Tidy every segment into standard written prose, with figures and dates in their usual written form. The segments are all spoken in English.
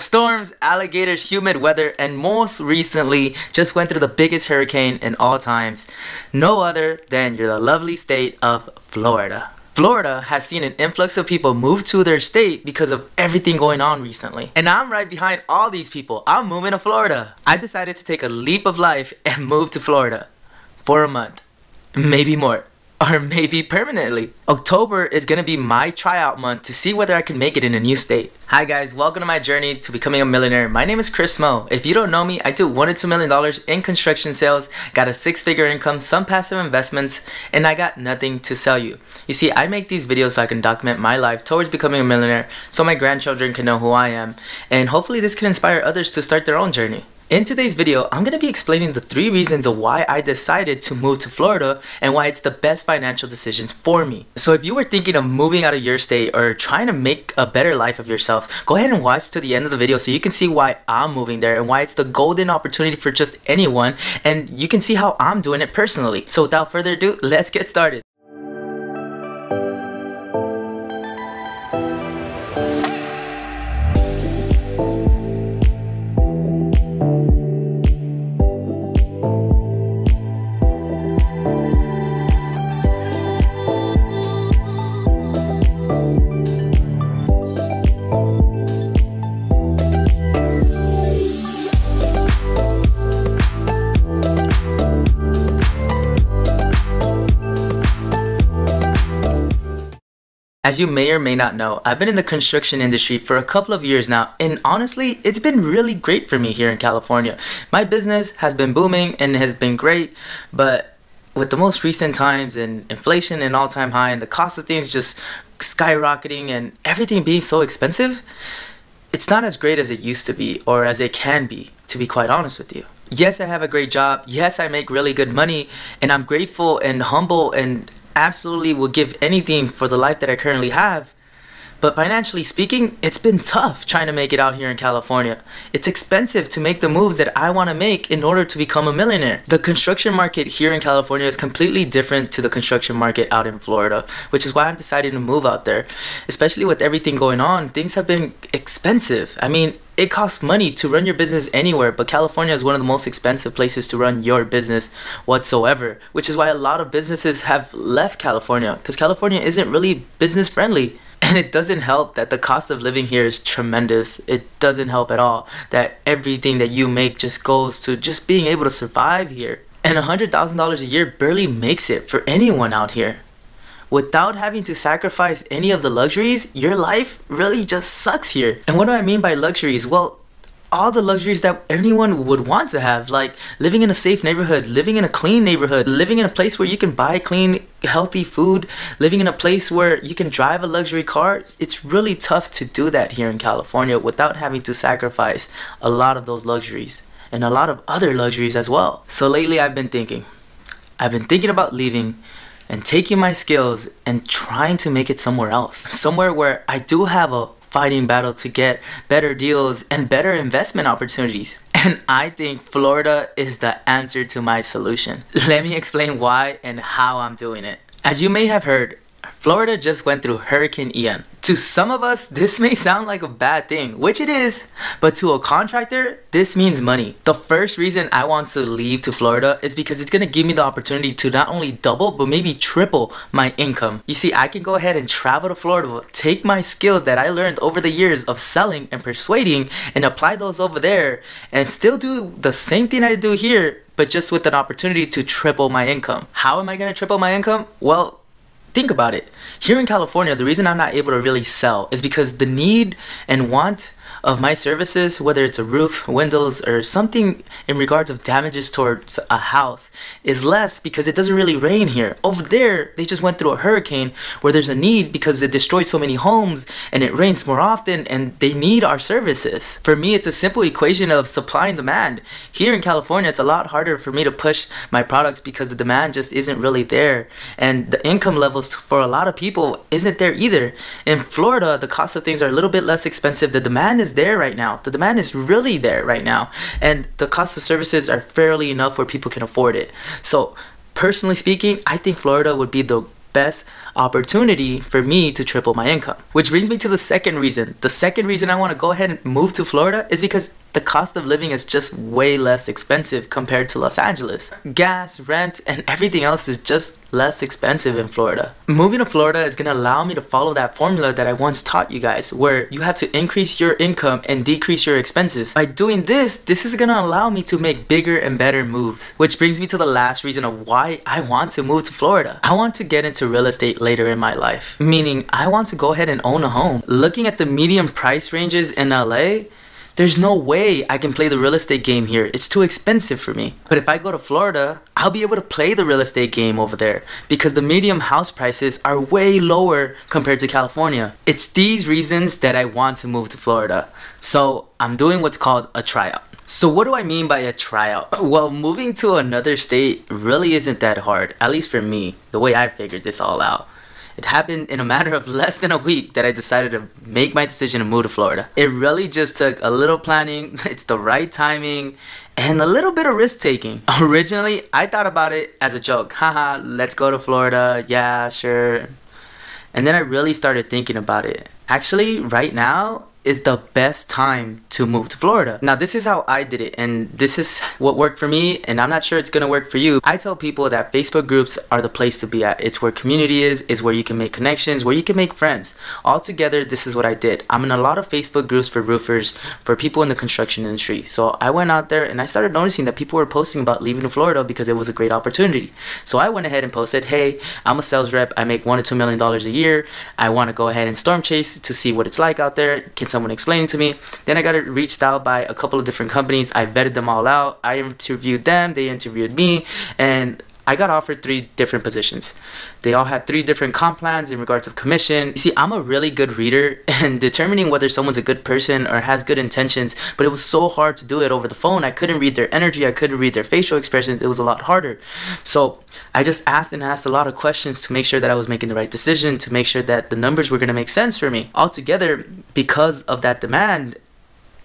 Storms, alligators, humid weather, and most recently just went through the biggest hurricane in all times. No other than the lovely state of Florida. Florida has seen an influx of people move to their state because of everything going on recently. And I'm right behind all these people. I'm moving to Florida. I decided to take a leap of life and move to Florida for a month, maybe more. Or maybe permanently. October is gonna be my tryout month to see whether I can make it in a new state. Hi guys, welcome to my journey to becoming a millionaire. My name is Chris Mo. If you don't know me, I do $1 to $2 million in construction sales, got a 6-figure income, some passive investments, and I got nothing to sell you. You see, I make these videos so I can document my life towards becoming a millionaire so my grandchildren can know who I am, and hopefully this can inspire others to start their own journey. In today's video, I'm going to be explaining the 3 reasons of why I decided to move to Florida and why it's the best financial decisions for me. So if you were thinking of moving out of your state or trying to make a better life of yourself, go ahead and watch to the end of the video so you can see why I'm moving there and why it's the golden opportunity for just anyone, and you can see how I'm doing it personally. So without further ado, let's get started. As you may or may not know, I've been in the construction industry for a couple of years now, and honestly, it's been really great for me here in California. My business has been booming and has been great, but with the most recent times and inflation and all-time high and the cost of things just skyrocketing and everything being so expensive, it's not as great as it used to be or as it can be, to be quite honest with you. Yes, I have a great job. Yes, I make really good money, and I'm grateful and humble and absolutely will give anything for the life that I currently have. But financially speaking, it's been tough trying to make it out here in California. It's expensive to make the moves that I want to make in order to become a millionaire. The construction market here in California is completely different to the construction market out in Florida, which is why I'm deciding to move out there. Especially with everything going on, things have been expensive. I mean, it costs money to run your business anywhere, but California is one of the most expensive places to run your business whatsoever, which is why a lot of businesses have left California, because California isn't really business friendly. And it doesn't help that the cost of living here is tremendous. It doesn't help at all that everything that you make just goes to just being able to survive here. And $100,000 a year barely makes it for anyone out here. Without having to sacrifice any of the luxuries, your life really just sucks here. And what do I mean by luxuries? Well, all the luxuries that anyone would want to have, like living in a safe neighborhood, living in a clean neighborhood, living in a place where you can buy clean, healthy food, living in a place where you can drive a luxury car. It's really tough to do that here in California without having to sacrifice a lot of those luxuries and a lot of other luxuries as well. So lately I've been thinking about leaving and taking my skills and trying to make it somewhere else. Somewhere where I do have a fighting battle to get better deals and better investment opportunities. And I think Florida is the answer to my solution. Let me explain why and how I'm doing it. As you may have heard, Florida just went through Hurricane Ian. To some of us, this may sound like a bad thing, which it is, but to a contractor, this means money. The first reason I want to leave to Florida is because it's going to give me the opportunity to not only double, but maybe triple my income. You see, I can go ahead and travel to Florida, take my skills that I learned over the years of selling and persuading and apply those over there and still do the same thing I do here, but just with an opportunity to triple my income. How am I going to triple my income? Well, think about it. Here in California, the reason I'm not able to really sell is because the need and want of my services, whether it's a roof, windows, or something in regards of damages towards a house, is less because it doesn't really rain here. Over there, they just went through a hurricane where there's a need because it destroyed so many homes and it rains more often and they need our services. For me, it's a simple equation of supply and demand. Here in California, it's a lot harder for me to push my products because the demand just isn't really there, and the income levels for a lot of people isn't there either. In Florida, the cost of things are a little bit less expensive. The demand is there right now. The demand is really there right now, and the cost of services are fairly enough where people can afford it. So personally speaking, I think Florida would be the best opportunity for me to triple my income. Which brings me to the second reason. The second reason I want to go ahead and move to Florida is because the cost of living is just way less expensive compared to Los Angeles. Gas, rent, and everything else is just less expensive in Florida. Moving to Florida is going to allow me to follow that formula that I once taught you guys, where you have to increase your income and decrease your expenses. By doing this is going to allow me to make bigger and better moves. Which brings me to the last reason of why I want to move to Florida. I want to get into real estate later in my life. Meaning, I want to go ahead and own a home. Looking at the median price ranges in LA, there's no way I can play the real estate game here. It's too expensive for me. But if I go to Florida, I'll be able to play the real estate game over there because the median house prices are way lower compared to California. It's these reasons that I want to move to Florida. So I'm doing what's called a tryout. So what do I mean by a tryout? Well, moving to another state really isn't that hard, at least for me, the way I figured this all out. It happened in a matter of less than a week that I decided to make my decision to move to Florida. It really just took a little planning, it's the right timing, and a little bit of risk taking. Originally, I thought about it as a joke. Haha, let's go to Florida, yeah, sure. And then I really started thinking about it. Actually, right now is the best time to move to Florida. Now, this is how I did it, and this is what worked for me, and I'm not sure it's gonna work for you. I tell people that Facebook groups are the place to be at. It's where community is, it's where you can make connections, where you can make friends. Altogether, this is what I did. I'm in a lot of Facebook groups for roofers, for people in the construction industry. So I went out there and I started noticing that people were posting about leaving to Florida because it was a great opportunity. So I went ahead and posted, hey, I'm a sales rep, I make $1 to $2 million a year. I wanna go ahead and storm chase to see what it's like out there. Can someone explain it to me? Then I got reached out by a couple of different companies. I vetted them all out. I interviewed them, they interviewed me, and I got offered 3 different positions. They all had 3 different comp plans in regards of commission. You see, I'm a really good reader and determining whether someone's a good person or has good intentions, but it was so hard to do it over the phone. I couldn't read their energy, I couldn't read their facial expressions. It was a lot harder. So I just asked a lot of questions to make sure that I was making the right decision, to make sure that the numbers were gonna make sense for me. Altogether, because of that demand,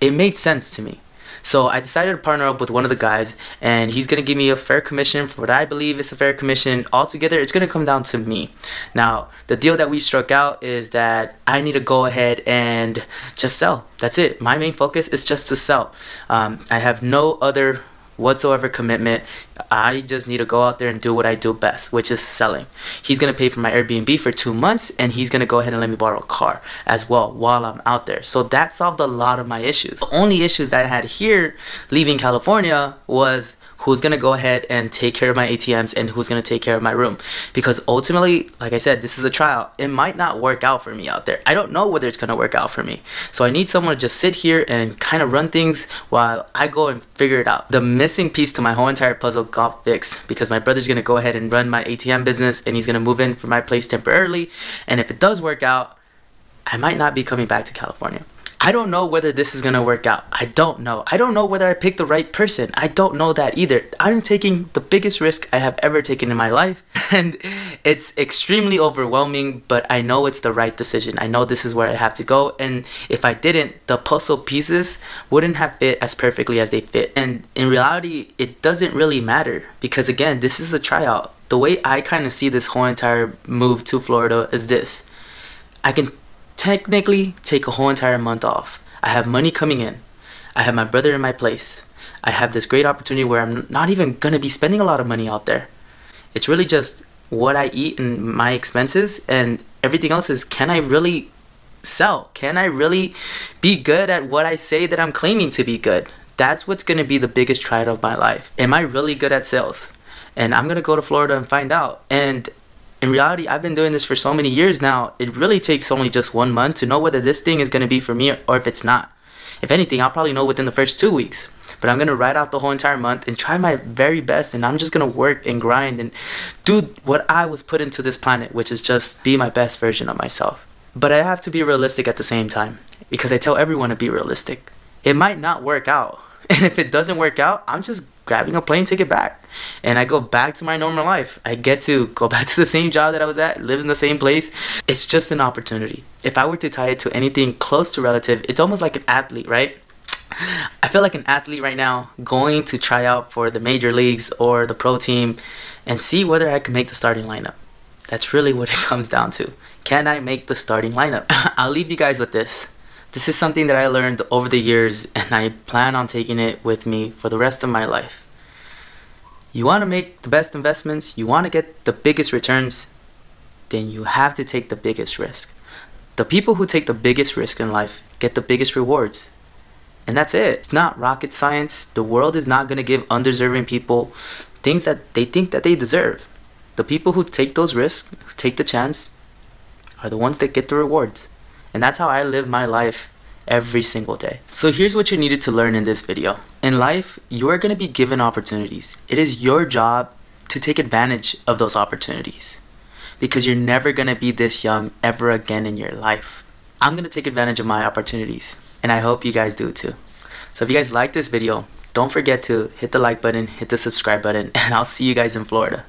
it made sense to me. So I decided to partner up with one of the guys, and he's going to give me a fair commission for what I believe is a fair commission. Altogether, it's going to come down to me. Now, the deal that we struck out is that I need to go ahead and just sell. That's it. My main focus is just to sell. I have no other whatsoever commitment. I just need to go out there and do what I do best, which is selling. He's gonna pay for my Airbnb for 2 months, and he's gonna go ahead and let me borrow a car as well while I'm out there. So that solved a lot of my issues. The only issues that I had here leaving California was who's gonna go ahead and take care of my ATMs and who's gonna take care of my room. Because ultimately, like I said, this is a trial. It might not work out for me out there. I don't know whether it's gonna work out for me. So I need someone to just sit here and kind of run things while I go and figure it out. The missing piece to my whole entire puzzle got fixed because my brother's gonna go ahead and run my ATM business, and he's gonna move in from my place temporarily. And if it does work out, I might not be coming back to California. I don't know whether this is gonna work out. I don't know. I don't know whether I picked the right person. I don't know that either. I'm taking the biggest risk I have ever taken in my life, and it's extremely overwhelming, but I know it's the right decision. I know this is where I have to go, and if I didn't, the puzzle pieces wouldn't have fit as perfectly as they fit. And in reality, it doesn't really matter because, again, this is a tryout. The way I kind of see this whole entire move to Florida is this. I can technically take a whole entire month off. I have money coming in. I have my brother in my place. I have this great opportunity where I'm not even gonna be spending a lot of money out there. It's really just what I eat and my expenses, and everything else is, can I really sell? Can I really be good at what I say that I'm claiming to be good? That's what's gonna be the biggest trial of my life. Am I really good at sales? And I'm gonna go to Florida and find out. And in reality, I've been doing this for so many years now. It really takes only just 1 month to know whether this thing is going to be for me or if it's not. If anything, I'll probably know within the first 2 weeks. But I'm going to ride out the whole entire month and try my very best. And I'm just going to work and grind and do what I was put into this planet, which is just be my best version of myself. But I have to be realistic at the same time, because I tell everyone to be realistic. It might not work out. And if it doesn't work out, I'm just grabbing a plane ticket back and I go back to my normal life. I get to go back to the same job that I was at, live in the same place. It's just an opportunity. If I were to tie it to anything close to relative, it's almost like an athlete, right? I feel like an athlete right now going to try out for the major leagues or the pro team and see whether I can make the starting lineup. That's really what it comes down to. Can I make the starting lineup? I'll leave you guys with this. This is something that I learned over the years, and I plan on taking it with me for the rest of my life. You want to make the best investments, you want to get the biggest returns, then you have to take the biggest risk. The people who take the biggest risk in life get the biggest rewards. And that's it. It's not rocket science. The world is not going to give undeserving people things that they think that they deserve. The people who take those risks, who take the chance, are the ones that get the rewards. And that's how I live my life every single day. So here's what you needed to learn in this video. In life, you are going to be given opportunities. It is your job to take advantage of those opportunities, because you're never going to be this young ever again in your life. I'm going to take advantage of my opportunities, and I hope you guys do too. So if you guys like this video, don't forget to hit the like button, hit the subscribe button, and I'll see you guys in Florida.